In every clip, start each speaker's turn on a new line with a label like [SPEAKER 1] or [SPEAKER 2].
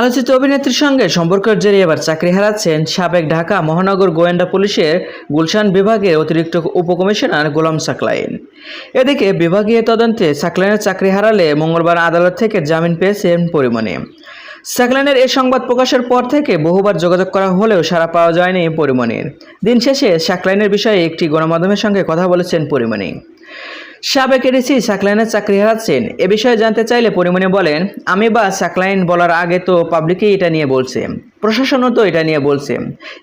[SPEAKER 1] আলোচিত অভিনেত্রীর সঙ্গে সম্পর্কের জেরে এবার চাকরি হারাচ্ছেন সাবেক ঢাকা মহানগর গোয়েন্দা পুলিশের গুলশান বিভাগের অতিরিক্ত উপকমিশনার গোলাম সাকলাইন। এদিকে বিভাগীয় তদন্তে সাকলাইনের চাকরি হারালে মঙ্গলবার আদালত থেকে জামিন পেয়েছেন পরিমণি। সাকলাইনের এই সংবাদ প্রকাশের পর থেকে বহুবার যোগাযোগ করা হলেও সাড়া পাওয়া যায়নি পরিমণির। দিন শেষে সাকলাইনের বিষয়ে একটি গণমাধ্যমের সঙ্গে কথা বলেছেন পরিমণি। সাবেক এডিসি সাকলাইনের চাকরি হারাচ্ছেন এ বিষয়ে জানতে চাইলে পরিমণি বলেন, আমি বা সাকলাইন বলার আগে তো পাবলিকই এটা নিয়ে বলছে, প্রশাসনও তো এটা নিয়ে বলছে।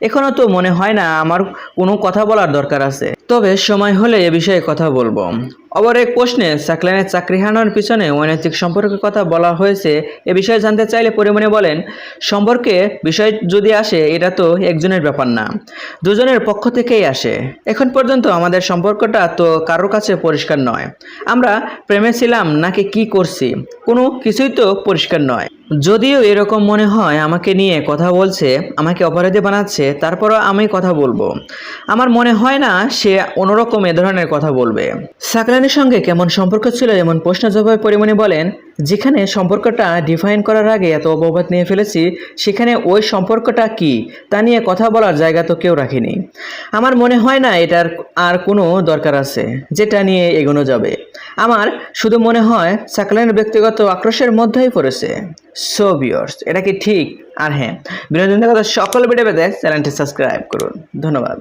[SPEAKER 1] এখনও তো মনে হয় না আমার কোনো কথা বলার দরকার আছে, তবে সময় হলে এ বিষয়ে কথা বলবো। অপর এক প্রশ্নে সাকলাইনের চাকরি হারানোর পিছনে অনৈতিক সম্পর্কের কথা বলা হয়েছে এ বিষয়ে জানতে চাইলে পরিমণি বলেন, সম্পর্কে বিষয় যদি আসে এটা তো একজনের ব্যাপার না, দুজনের পক্ষ থেকেই আসে। এখন পর্যন্ত আমাদের সম্পর্কটা তো কারোর কাছে পরিষ্কার নয়। আমরা প্রেমে ছিলাম নাকি কি করছি কোনো কিছুই তো পরিষ্কার নয়। যদিও এরকম মনে হয় আমাকে নিয়ে কথা বলছে, আমাকে অপরাধী বানাচ্ছে, তারপরও আমি কথা বলবো। আমার মনে হয় না সে অন্যরকম এ ধরনের কথা বলবে। সাকলাইনের সঙ্গে কেমন সম্পর্ক ছিল এমন প্রশ্নের জবাবে পরিমণি বলেন, যেখানে সম্পর্কটা ডিফাইন করার আগে এত অপবাদ নিয়ে ফেলেছি, সেখানে ওই সম্পর্কটা কি তা নিয়ে কথা বলার জায়গা তো কেউ রাখেনি। আমার মনে হয় না এটার আর কোনো দরকার আছে যেটা নিয়ে এগোনো যাবে। আমার শুধু মনে হয় সাকলাইনের ব্যক্তিগত আক্রোশের মধ্যেই পড়েছে। সো ভিউয়ার্স, এটা কি ঠিক? আর হ্যাঁ, বিনোদন জগতের সকল ভিডিও পেতে চ্যানেলটি সাবস্ক্রাইব করুন। ধন্যবাদ।